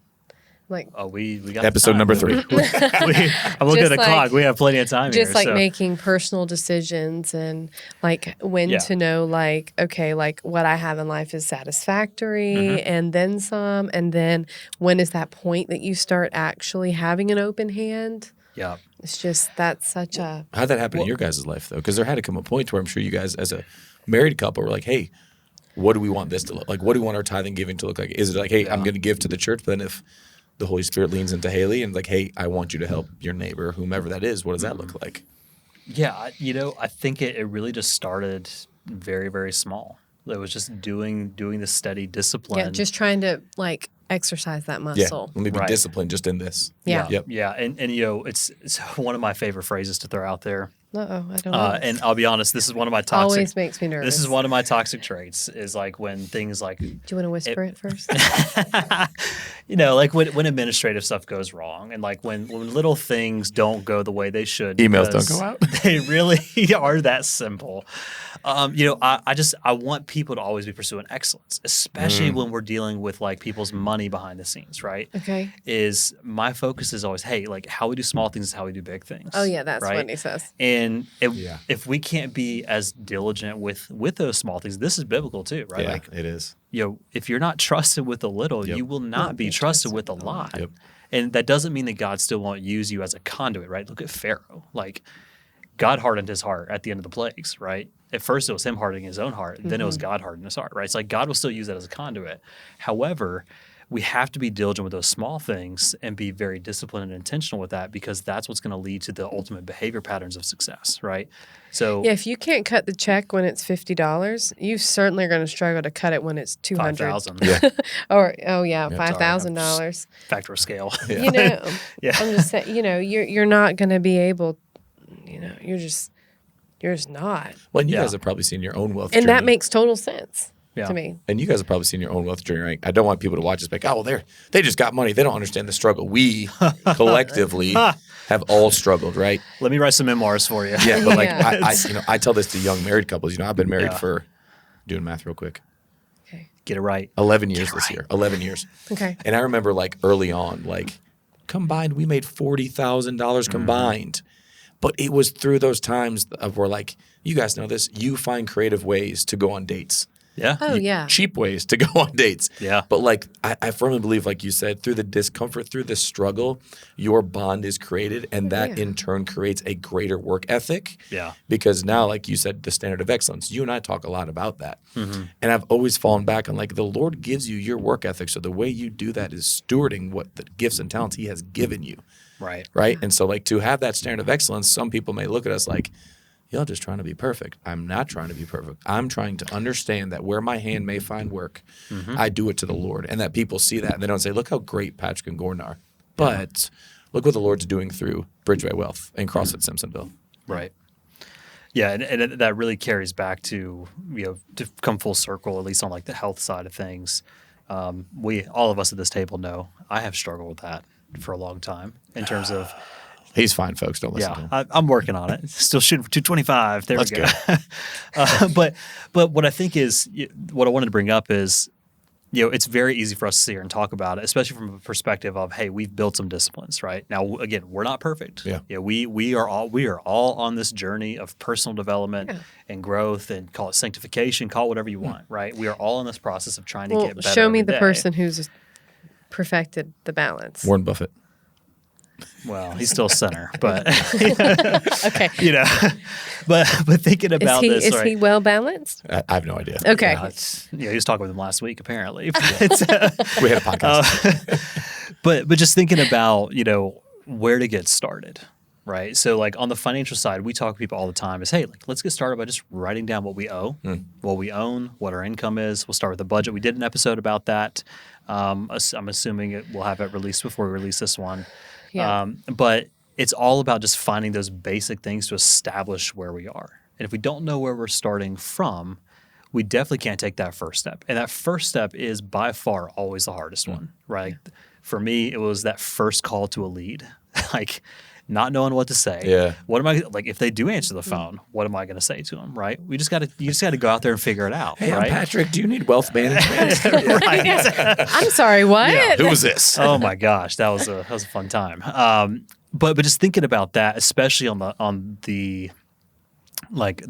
Like, Oh, we got Episode time. number 3. I'm looking at Just the like- clock. We have plenty of time just here. like so. making personal decisions and like when Yeah. to know like okay like what I have in life is satisfactory Mm-hmm. and then some, and then when is that point that you start actually having an open hand. Yeah. It's just that's such a How'd that happen in your guys' life though? Because there had to come a point where I'm sure you guys, as a married couple, were like, hey, what do we want this to look like? What do we want our tithing giving to look like? Is it like, hey, I'm going to give to the church, but then if the Holy Spirit leans into Haley and like, hey, I want you to help your neighbor, whomever that is, what does that look like? Yeah, I think it really just started very, very small. It was just doing the steady discipline. yeah just trying to like exercise that Yeah, muscle. let me be Right. disciplined just in this. Yeah. Yep. Yeah, and it's one of my favorite phrases to throw out there. Uh-oh, I don't know. And I'll be honest, this is one of my toxic. Always makes me nervous. This is one of my toxic traits. Is like when things like Do you want to whisper it first? like when administrative stuff goes wrong, and like when little things don't go the way they should. Emails don't because go out. They really are that simple. I want people to always be pursuing excellence, especially when we're dealing with like people's money behind the scenes, right? Okay. Is my focus is always, hey, like how we do small things is how we do big things. Oh yeah, that's right? what he says. And Yeah. if we can't be as diligent with those small things, this is biblical too, right? Yeah, Like, it is. if you're not trusted with a little, Yep. you will not be trusted with a lot. Yep. And that doesn't mean that God still won't use you as a conduit, right? Look at Pharaoh. Like God hardened his heart at the end of the plagues, right? At first it was him hardening his own heart, then it was God hardening his heart, right? It's like God will still use that as a conduit. However, we have to be diligent with those small things and be very disciplined and intentional with that, because that's what's going to lead to the ultimate behavior patterns of success, right? So Yeah, if you can't cut the check when it's $50, you certainly are going to struggle to cut it when it's $200. 5,000 Yeah. Or $5,000. factor of scale. You know, Yeah. I'm just saying. You know, you're not going to be able. You know, you're just not, Well, and you Yeah. guys have probably seen your own wealth and journey. that makes total sense Yeah. to me. And you guys have probably seen your own wealth journey, right? I don't want people to watch this like, oh, well, they just got money. They don't understand the struggle. We collectively have all struggled, right? Let me write some memoirs for you. Yeah, but like Yeah. I tell this to young married couples. I've been married Yeah. for doing math real quick. Okay. Get it right. 11 years this year. 11 years. Okay. And I remember like early on, like combined, we made $40,000 combined. But it was through those times of where like, you guys know this, you find creative ways to go on dates. Yeah. Oh yeah. Cheap ways to go on dates. Yeah. But like I firmly believe, like you said, through the discomfort, through the struggle, your bond is created, and that Yeah. in turn creates a greater work ethic. Yeah. Because now, like you said, the standard of excellence. You and I talk a lot about that. Mm-hmm. And I've always fallen back on like the Lord gives you your work ethic. So the way you do that is stewarding what the gifts and talents He has given you. Right. Right. And so like to have that standard of excellence, some people may look at us like, y'all just trying to be perfect. I'm not trying to be perfect. I'm trying to understand that where my hand may find work, I do it to the Lord. And that people see that and they don't say, look how great Patrick and Gordon are. But look what the Lord's doing through Bridgeway Wealth and CrossFit Simpsonville. Right. Yeah, and that really carries back to to come full circle, at least on like the health side of things. We all of us at this table know I have struggled with that. for a long time in terms of. He's fine, folks. Don't listen to him. I'm working on it. Still shooting for 225. There Let's we go. But what I think is what I wanted to bring up is, it's very easy for us to sit here and talk about it, especially from a perspective of, hey, we've built some disciplines, right? Now, again, we're not perfect. Yeah. We are all on this journey of personal development and growth, and call it sanctification, call it whatever you want, right? We are all in this process of trying to get better. Show me every the day. person who's perfected the balance. Warren Buffett. Well, he's still a sinner, but Okay. but thinking about this, Is right? he well balanced? I have no idea. Okay. He was talking with him last week, apparently. But, We had a podcast. but just thinking about, where to get started, right? So like on the financial side, we talk to people all the time is, hey, like, let's get started by just writing down what we owe, what we own, what our income is. We'll start with the budget. We did an episode about that. I'm assuming we'll have it released before we release this one. Yeah. But it's all about just finding those basic things to establish where we are. And if we don't know where we're starting from, we definitely can't take that first step. And that first step is by far always the hardest one, right? For me, it was that first call to a lead, like not knowing what to say. Yeah. What am I like? If they do answer the phone, what am I going to say to them? Right? You just got to go out there and figure it out. Hey, right? I'm Patrick. Do you need wealth management? Right. I'm sorry, what? Who is this? Oh my gosh, that was a fun time. But just thinking about that, especially on the like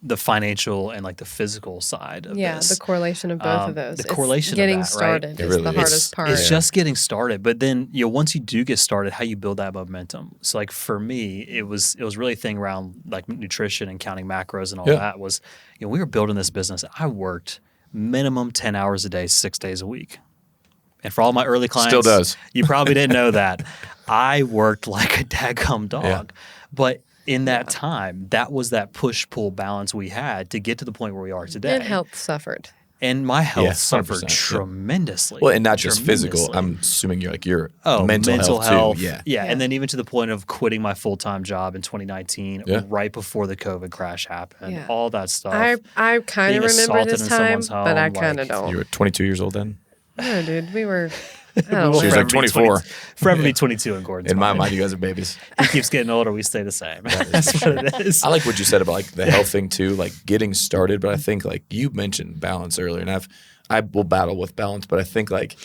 the financial and like the physical side of Yeah, this. the correlation of both of those. The correlation of getting that, right? started It is really the is. hardest part. It's just getting started, but then once you do get started, how you build that momentum. So like for me, it was really a thing around like nutrition and counting macros and all that was, we were building this business. I worked minimum 10 hours a day, 6 days a week. And for all my early clients, Still does. You probably didn't know that. I worked like a dadgum dog. Yeah. But in that time, that was that push-pull balance we had to get to the point where we are today. And health suffered. And my health Yeah, suffered 100%, yeah. tremendously. Well, and not just physical. Tremendously. I'm assuming you're like your Oh, mental health too. Yeah. Yeah. And then even to the point of quitting my full-time job in 2019, Yeah. right before the COVID crash happened, Yeah. all that stuff. I kind Being of remember assaulted this in time, someone's but I home, kind of like- don't. You were 22 years old then? No, dude, we were. We will She was forever like be 24. Forever be 22 in Gordon's In my mind. mind, you guys are babies. He keeps getting older, we stay the same. That's what it is. I like what you said about like the health thing too, like getting started. But I think like you mentioned balance earlier, and I will battle with balance, but I think like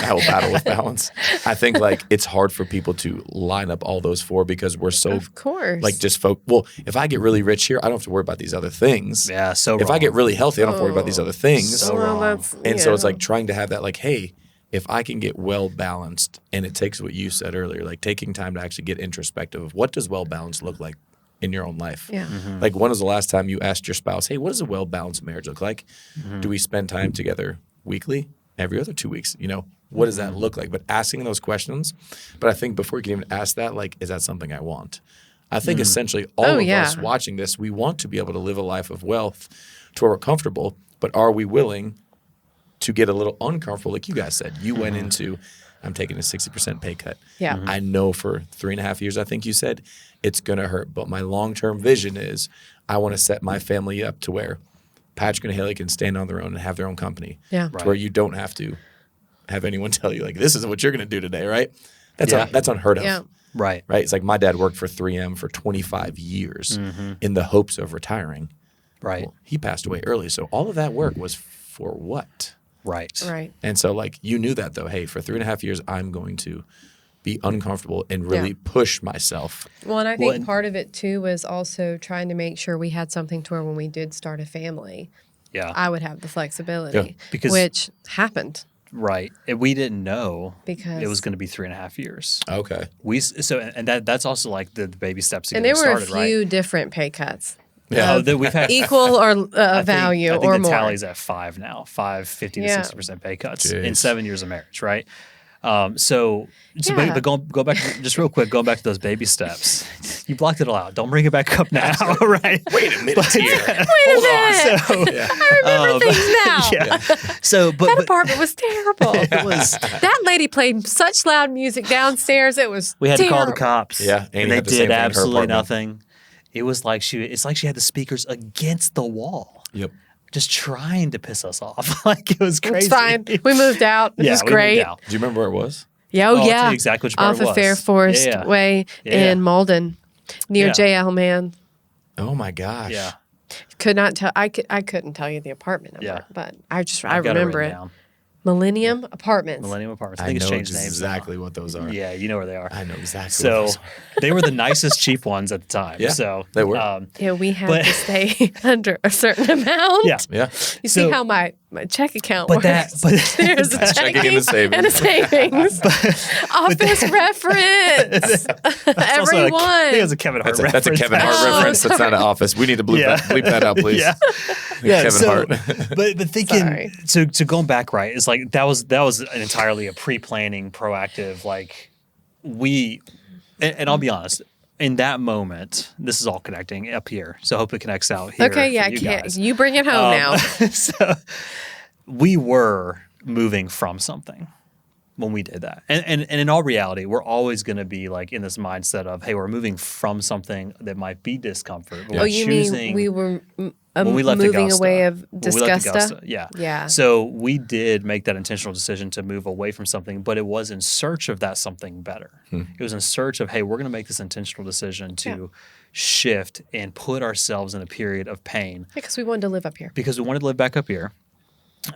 I will battle with balance. I think like it's hard for people to line up all those four because we're so Of course. like just well, if I get really rich here, I don't have to worry about these other things. Yeah, so If I wrong. get really healthy, I don't have to worry about these other things. So well, wrong. that's, And so it's yeah. like trying to have that like, hey, if I can get well balanced, and it takes what you said earlier, like taking time to actually get introspective of what does well balanced look like in your own life. Yeah. Like when was the last time you asked your spouse, hey, what does a well balanced marriage look like? Do we spend time together weekly, every other 2 weeks? What does that look like? But asking those questions. But I think before you can even ask that, like, is that something I want? I think essentially all Oh, of yeah. us watching this, we want to be able to live a life of wealth to where we're comfortable, but are we willing to get a little uncomfortable? Like you guys said, you went into, I'm taking a 60% pay cut. Yeah. I know for 3.5 years, I think you said, it's going to hurt. But my long-term vision is I want to set my family up to where Patrick and Haley can stand on their own and have their own company. Yeah. To where you don't have to have anyone tell you, like, this is what you're going to do today, right? That's Yeah. that's unheard of. Yeah. Right. Right? It's like my dad worked for 3M for 25 years in the hopes of retiring. Right. Well, he passed away early. So all of that work was for what? Right. Right. And so, like, you knew that, though. Hey, for 3.5 years, I'm going to be uncomfortable and really Yeah. push myself. Well, and I think and- part of it too was also trying to make sure we had something to where when we did start a family, Yeah. I would have the flexibility, Yeah, because- which happened. Right. And we didn't know Because- it was going to be 3.5 years. Okay. That's also like the baby steps to And getting there were started, a few right? different pay cuts, Oh, that we've had equal or value I think or the more. tally's at 5 now, 50 to Yeah. 60% pay cuts in Jeez. 7 years of marriage, right? So Yeah. but go back just real quick, going back to those baby steps. You blocked it all out. Don't bring it back up now, right? Wait a minute here. Wait a minute. So, I remember things now. yeah. So, That but apartment was terrible. it was. That lady played such loud music downstairs. It was We had to call the terrible. cops. Yeah, Annie and they had the same did thing in her absolutely apartment. nothing. It was like it's like she had the speakers against the wall, Yep. just trying to piss us off. Like it was crazy. It's fine. We moved out. It Yeah, was we moved great. out. Do you remember where it was? Yeah, I'll tell yeah. you exactly which part Off it of was. Fair Forest Yeah. Way Yeah. in Malden, near Yeah. JL Man. Oh my gosh. Yeah. Could not tell. I couldn't tell you the apartment number, Yeah. but I I've got remember written it. down. Millennium Apartments. Millennium Apartments. I I think it's know changed names now. exactly what those are. Yeah, you know where they are. I know exactly what So those are. they were the nicest cheap ones at the time. Yeah, So they were. Yeah, we had But- to stay under a certain amount. Yeah. Yeah. You So- see how my check account But works? that, but There's a Checking checking and a savings. and a savings. Office reference. Everyone. I think it was a Kevin Hart That's a reference. Kevin Hart Oh, reference. That's not an Office. We need to bleep, Yeah. that out, please. Yeah. Yeah, Kevin so, Hart. but thinking Sorry. to going back, right, it's like that was an entirely a pre-planning, proactive, like we and I'll be honest, in that moment, this is all connecting up here. So I hope it connects out here. Okay, yeah, for you guys. you bring it home now. So we were moving from something when we did that. And in all reality, we're always going to be like in this mindset of, hey, we're moving from something that might be discomfort. But Oh, we're you choosing, mean we were when we left moving Augusta, away of when we left Disgusta? yeah. Yeah. So we did make that intentional decision to move away from something, but it was in search of that something better. It was in search of, hey, we're going to make this intentional decision to shift and put ourselves in a period of pain Because we wanted to live up here. because we wanted to live back up here.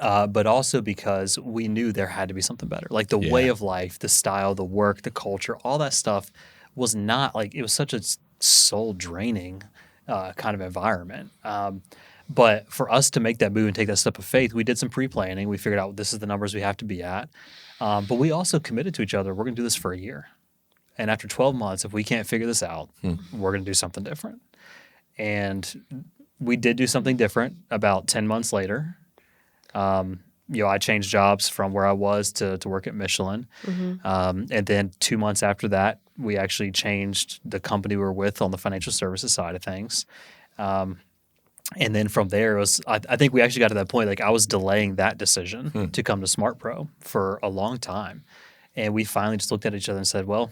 But also because we knew there had to be something better. Like the way of life, the style, the work, the culture, all that stuff was not like, it was such a soul draining kind of environment. But for us to make that move and take that step of faith, we did some pre-planning. We figured out this is the numbers we have to be at. But we also committed to each other, we're going to do this for a year. And after 12 months, if we can't figure this out, we're going to do something different. And we did do something different about 10 months later. I changed jobs from where I was to work at Michelin. And then 2 months after that, we actually changed the company we were with on the financial services side of things. And then from there, it was, I think we actually got to that point, like I was delaying that decision to come to Smart Pro for a long time. And we finally just looked at each other and said, well,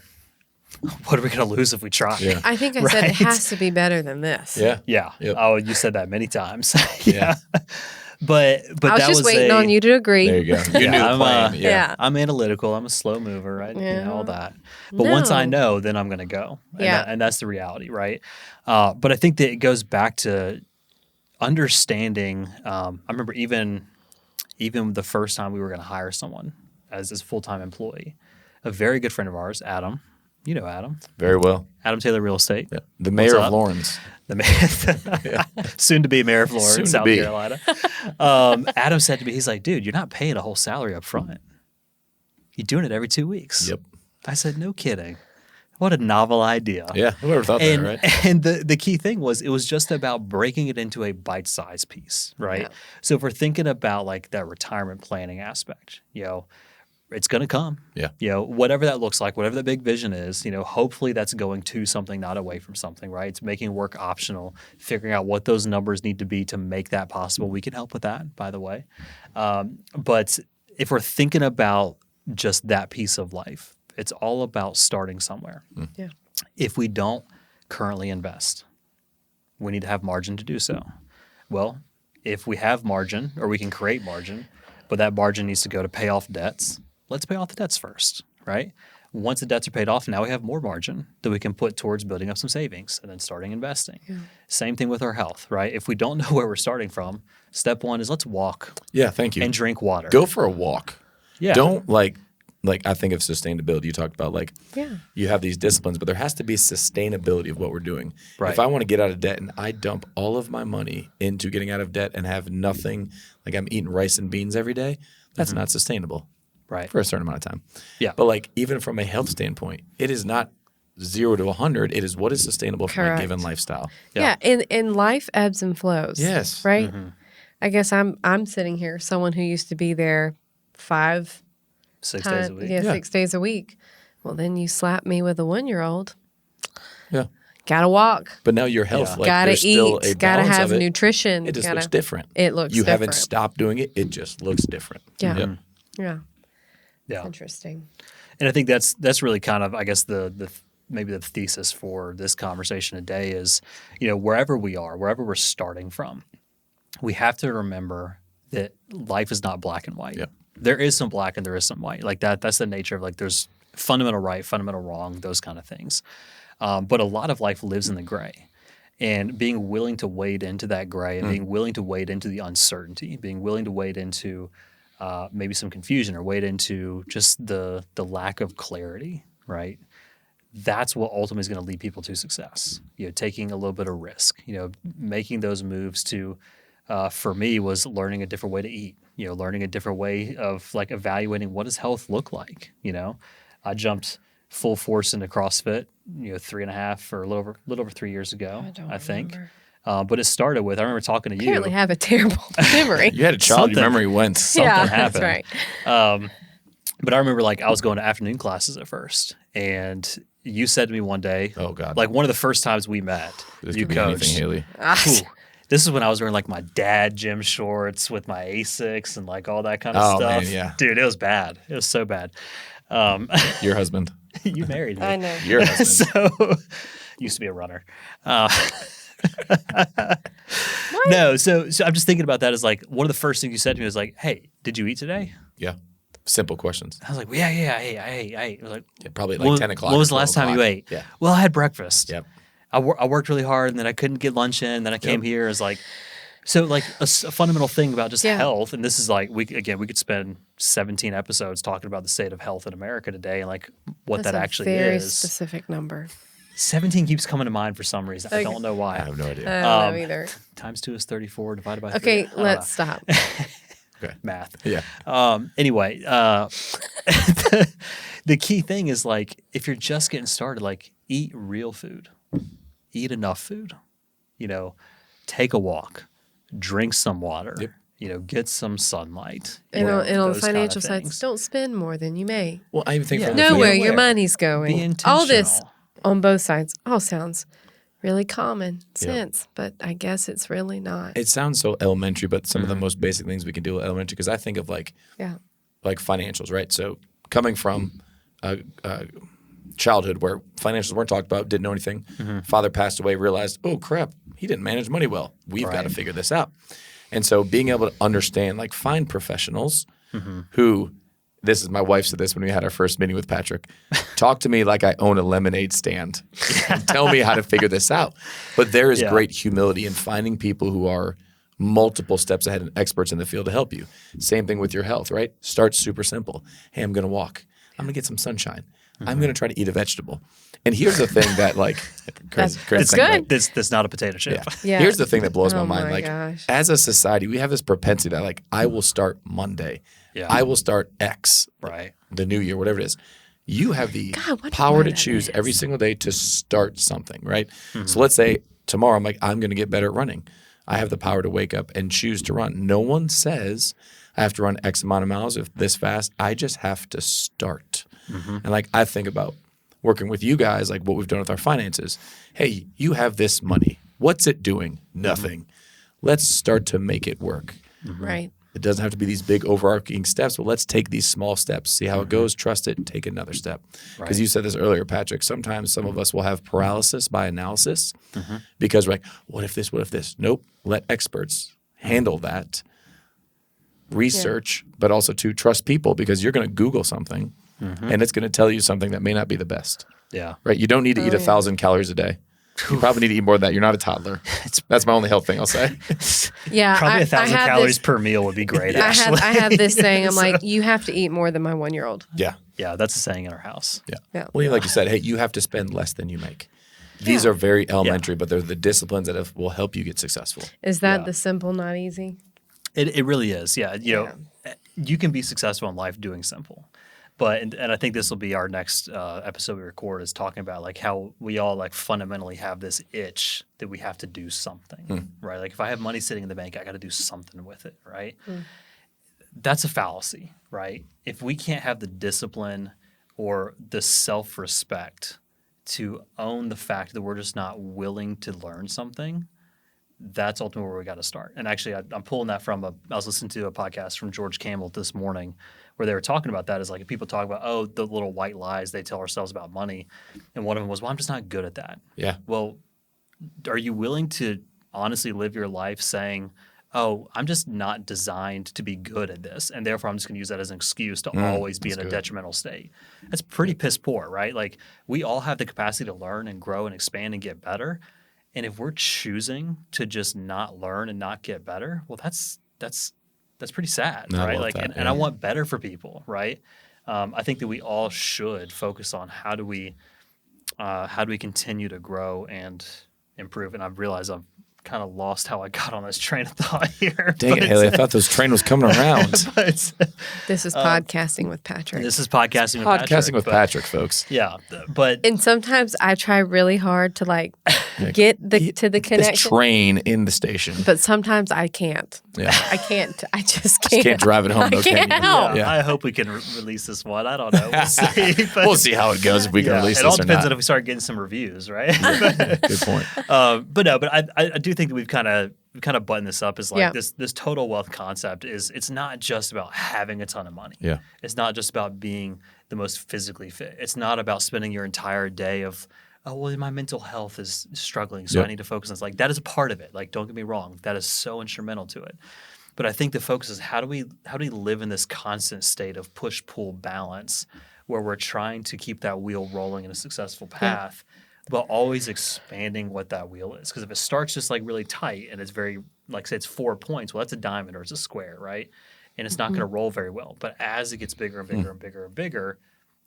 what are we going to lose if we try? Yeah. I think I said it Right. has to be better than this. Yeah. Yeah. Yep. Oh, you said that many times. Yeah. But I was that just waiting on you to agree. There you go. You knew the I'm, plan. yeah. I'm analytical. I'm a slow mover, right? Yeah. All that. But once I No. know, then I'm going to go. And, Yeah. and that's the reality, right? But I think that it goes back to understanding. I remember even the first time we were going to hire someone as a full-time employee, a very good friend of ours, Adam. You know Adam. Very well. Adam Taylor Real Estate. Yeah. The mayor of up? Lawrence. The soon to be mayor of Lawrence, Soon to South be. Carolina. Adam said to me, he's like, dude, you're not paying a whole salary up front. You're doing it every 2 weeks. Yep. I said, no kidding. What a novel idea. Yeah. Whoever thought And, that, right? and the key thing was it was just about breaking it into a bite-sized piece, right? Yeah. So if we're thinking about like that retirement planning aspect, it's going to come. Yeah. Whatever that looks like, whatever that big vision is, hopefully that's going to something, not away from something, right? It's making work optional, figuring out what those numbers need to be to make that possible. We can help with that, by the way. But if we're thinking about just that piece of life, it's all about starting somewhere. Yeah. If we don't currently invest, we need to have margin to do so. Well, if we have margin or we can create margin, but that margin needs to go to pay off debts, let's pay off the debts first, right? Once the debts are paid off, now we have more margin that we can put towards building up some savings and then starting investing. Yeah. Same thing with our health, right? If we don't know where we're starting from, step one is let's walk Yeah. Thank you. and drink water. Go for a walk. Yeah. Don't like I think of sustainability. You talked about Yeah. you have these disciplines, but there has to be sustainability of what we're doing. Right. If I want to get out of debt and I dump all of my money into getting out of debt and have nothing, like I'm eating rice and beans every day, that's not sustainable Right. for a certain amount of time. Yeah. But like even from a health standpoint, it is not 0 to 100. It is what is sustainable for a Correct. given lifestyle. Yeah. And life ebbs and flows. Yes. Right? I guess I'm sitting here, someone who used to be there 5 6 days a times, week. yeah, Yeah. 6 days a week. Well, then you slap me with a 1-year-old. Yeah. Gotta walk. But now your health, Yeah. like Gotta there's still a eat. Gotta balance have of it. nutrition. It just gotta, looks different. It looks You different. haven't stopped doing it. It just looks different. Yeah. Yep. Yeah. Yeah. Interesting. And I think that's really kind of, I guess, the maybe the thesis for this conversation today is, wherever we are, wherever we're starting from, we have to remember that life is not black and white. Yep. There is some black and there is some white. Like that's the nature of like there's fundamental right, fundamental wrong, those kind of things. But a lot of life lives in the gray. And being willing to wade into that gray and being willing to wade into the uncertainty, being willing to wade into maybe some confusion or wade into just the lack of clarity, right? That's what ultimately is going to lead people to success. Taking a little bit of risk, making those moves to, for me, was learning a different way to eat, learning a different way of like evaluating what does health look like. I jumped full force into CrossFit, 3.5 or a little over 3 years ago, I think. But it started with, I remember talking to you. Apparently have a terrible memory. You had a child, your memory went. Something happened. That's right. But I remember I was going to afternoon classes at first, and you said to me one day, "Oh God!" One of the first times we met, This you could be coached. anything, Haley. Ooh, this is when I was wearing my dad gym shorts with my Asics and all that kind of stuff. Man, yeah. Dude, it was bad. It was so bad. Your husband. You married me. I know. Your husband. So used to be a runner. No, so I'm just thinking about that as one of the first things you said to me was "Hey, did you eat today?" Yeah. Simple questions. I was like, well, yeah, I ate. I was like, Yeah, probably when, 10 o'clock. When was or the last 12 time you o'clock. ate? Yeah. Well, I had breakfast. Yep. I worked really hard, and then I couldn't get lunch in. Then I came here. It's a fundamental thing about just health, and this is we could spend 17 episodes talking about the state of health in America today and what That's that actually a very is. specific number. 17 keeps coming to mind for some reason. I don't know why. I have no idea. I don't know either. Times 2 is 34 divided by 3. Okay, let's stop. Okay. Math. Yeah. Anyway, the key thing is if you're just getting started, eat real food, eat enough food, take a walk, drink some water, get some sunlight. And on the those kind of financial side, things. don't spend more than you make. Well, I even think Yeah. from the Know food- where aware. your money's Be going. intentional. All this on both sides all sounds really common sense, but I guess it's really not. It sounds so elementary, but some of the most basic things we can do are elementary because I think of Yeah. financials, right? So coming from childhood where financials weren't talked about, didn't know anything. Father passed away, realized, oh crap, he didn't manage money well. We've got to figure this out. And so being able to understand, find professionals who, this is my wife said this when we had our first meeting with Patrick, talk to me like I own a lemonade stand. Tell me how to figure this out. But there is great humility in finding people who are multiple steps ahead and experts in the field to help you. Same thing with your health, right? Start super simple. Hey, I'm going to walk. I'm going to get some sunshine. I'm going to try to eat a vegetable. And here's the thing that That's Chris, good. That's not a potato chip. Yeah. Here's the thing that blows my Oh mind. my gosh. As a society, we have this propensity that I will start Monday. Yeah. I will start X, Right. the new year, whatever it is. You have the God, what power to that choose is. every single day to start something, right? So let's say tomorrow I'm going to get better at running. I have the power to wake up and choose to run. No one says I have to run X amount of miles if this fast. I just have to start. And I think about working with you guys, what we've done with our finances. Hey, you have this money. What's it doing? Nothing. Let's start to make it work. Right. It doesn't have to be these big overarching steps, but let's take these small steps, see how it goes, trust it, and take another step. Because you said this earlier, Patrick, sometimes some of us will have paralysis by analysis because we're like, what if this, what if this? Nope, let experts handle that. Research, but also to trust people because you're going to Google something and it's going to tell you something that may not be the best. Yeah. Right? You don't need to eat 1,000 calories a day. You probably need to eat more than that. You're not a toddler. That's my only health thing I'll say. Yeah. Probably 1,000 have calories this, per meal would be great. I Actually, have this saying. I'm you have to eat more than my 1-year-old. Yeah. yeah, that's a saying in our house. Yeah. Yeah. Well, like you said, hey, you have to spend less than you make. These are very elementary, but they're the disciplines that will help you get successful. Is that Yeah. the simple, not easy? It really is. Yeah. You can be successful in life doing simple. But and I think this will be our next episode we record is talking about how we all fundamentally have this itch that we have to do something, right? If I have money sitting in the bank, I got to do something with it, right? That's a fallacy, right? If we can't have the discipline or the self-respect to own the fact that we're just not willing to learn something, that's ultimately where we got to start. And actually, I'm pulling that from I was listening to a podcast from George Campbell this morning where they were talking about that. Is if people talk about, the little white lies they tell ourselves about money. And one of them was, well, I'm just not good at that. Yeah. Well, are you willing to honestly live your life saying, oh, I'm just not designed to be good at this, and therefore I'm just going to use that as an excuse to always be in a detrimental state. That's pretty piss poor, right? Like we all have the capacity to learn and grow and expand and get better. And if we're choosing to just not learn and not get better, well, that's pretty sad, I right? love Like, that, and I want better for people, right? I think that we all should focus on how do we continue to grow and improve. And I've realized I've kind of lost how I got on this train of thought here. Dang it, Haley! I thought this train was coming around. But This is podcasting with Patrick. this is podcasting with Podcasting Patrick. with but- Patrick, folks. Yeah, but and sometimes I try really hard to like get to the This connection, train in the station. but sometimes I can't. Yeah. I can't. I just Just can't. can't drive it home, I though, can can't you? help. Yeah. I hope we can release this one. I don't know. We'll see. But, We'll see how it goes if we can yeah, release it all this or depends not. on if we start getting some reviews, right? Good point. But no, but I do think that we've kind of buttoned this up as like Yeah. this total wealth concept is it's not just about having a ton of money. Yeah. It's not just about being the most physically fit. It's not about spending your entire day of, oh, well, my mental health is struggling, so Yep. I need to focus on this. Like that is a part of it. Like don't get me wrong, that is so instrumental to it. But I think the focus is how do we live in this constant state of push-pull balance where we're trying to keep that wheel rolling in a successful path, but always expanding what that wheel is. Because if it starts just like really tight and it's very, like say it's 4 points, well, that's a diamond or it's a square, right? And it's not going to roll very well. But as it gets bigger and bigger and bigger and bigger,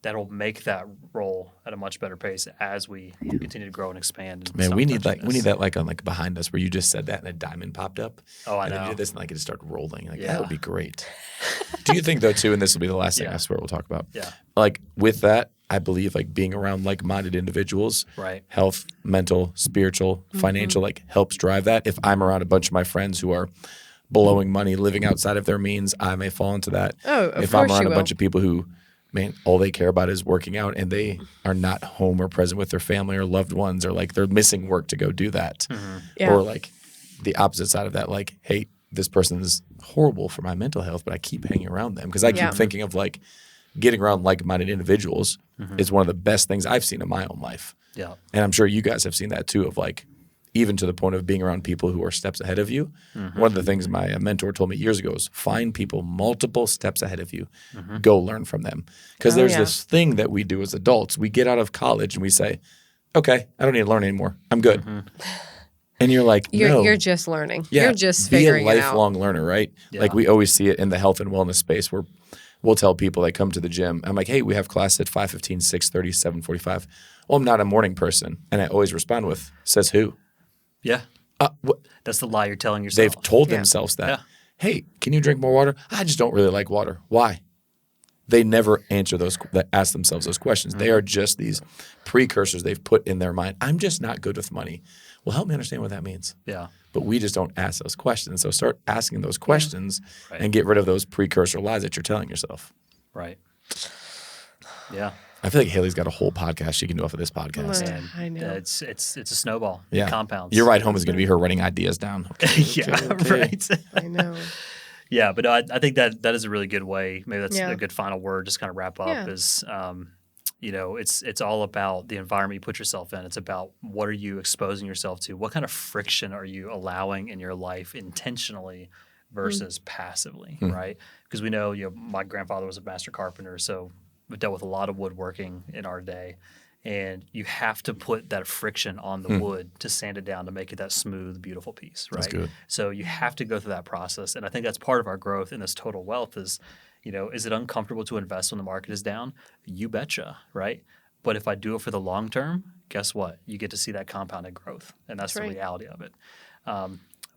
that'll make that roll at a much better pace as we continue to grow and expand. And Man, stop we need touching that this. like on like behind us where you just said that and a diamond popped up. Oh, I and then know. you did this and like it just started rolling. Like Yeah. that would be great. Do you think though too, and this will be the last thing Yeah. I swear we'll talk about. Yeah. Like with that, I believe like being around like-minded individuals, Right. health, mental, spiritual, financial, like helps drive that. If I'm around a bunch of my friends who are blowing money, living outside of their means, I may fall into that. Oh, of if I'm course around you a bunch will. of people who, man, all they care about is working out and they are not home or present with their family or loved ones, or like they're missing work to go do that. Yeah. Or like the opposite side of that, like, hey, this person is horrible for my mental health, but I keep hanging around them because I Yeah. keep thinking of like getting around like-minded individuals is one of the best things I've seen in my own life. Yeah. And I'm sure you guys have seen that too, of like, even to the point of being around people who are steps ahead of you. One of the things my mentor told me years ago is find people multiple steps ahead of you. Go learn from them. Because Oh, there's yeah. this thing that we do as adults. We get out of college and we say, okay, I don't need to learn anymore. I'm good. And you're like, no. You're just learning. Yeah, You're just be figuring a it out. lifelong learner, right? Yeah. Like we always see it in the health and wellness space where we'll tell people that come to the gym, I'm like, hey, we have class at 5:15, 6:30, 7:45. Well, I'm not a morning person. And I always respond with, says who? Yeah. What? That's the lie you're telling yourself. They've told Yeah. themselves that. Yeah. Hey, can you drink more water? I just don't really like water. Why? They never ask themselves those questions. They are just these precursors they've put in their mind. I'm just not good with money. Well, help me understand what that means. Yeah. But we just don't ask those questions. So start asking those questions Right. and get rid of those precursor lies that you're telling yourself. Right. Yeah. I feel like Haley's got a whole podcast she can do off of this podcast. Yeah, And I know. it's a snowball. Yeah. It compounds. Your ride home is going to be her writing ideas down. yeah. okay. Right. I know. Yeah, but I think that is a really good way. Maybe that's Yeah. a good final word. Just kind of wrap up Yeah. is, it's all about the environment you put yourself in. It's about what are you exposing yourself to? What kind of friction are you allowing in your life intentionally versus passively, right? Because we know, my grandfather was a master carpenter, so we dealt with a lot of woodworking in our day. And you have to put that friction on the wood to sand it down to make it that smooth, beautiful piece, right? That's good. So you have to go through that process. And I think that's part of our growth in this total wealth is, is it uncomfortable to invest when the market is down? You betcha, right? But if I do it for the long term, guess what? You get to see that compounded growth. And that's That's the right. reality of it.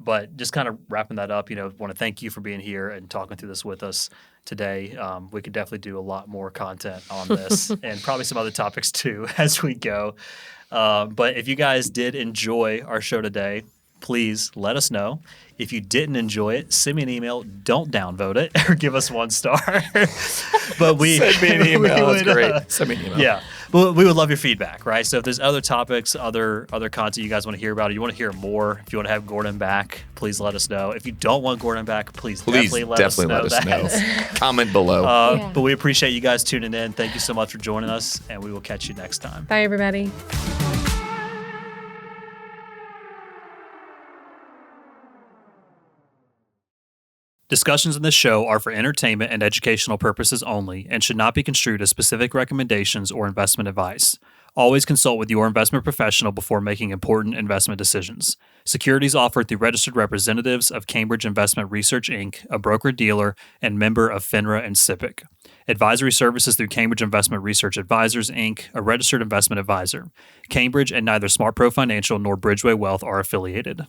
But just kind of wrapping that up, want to thank you for being here and talking through this with us today. We could definitely do a lot more content on this and probably some other topics too as we go. But if you guys did enjoy our show today, please let us know. If you didn't enjoy it, send me an email. Don't downvote it or give us 1 star. But Send me an email. That's would, great. Send me an email. yeah. Well, we would love your feedback, right? So if there's other topics, other content you guys want to hear about, or you want to hear more, if you want to have Gordon back, please let us know. If you don't want Gordon back, please definitely let us know that. Comment below. Yeah. But we appreciate you guys tuning in. Thank you so much for joining us, and we will catch you next time. Bye, everybody. Discussions in this show are for entertainment and educational purposes only and should not be construed as specific recommendations or investment advice. Always consult with your investment professional before making important investment decisions. Securities offered through registered representatives of Cambridge Investment Research, Inc., a broker-dealer and member of FINRA and SIPC. Advisory services through Cambridge Investment Research Advisors, Inc., a registered investment advisor. Cambridge and neither SmartPro Financial nor Bridgeway Wealth are affiliated.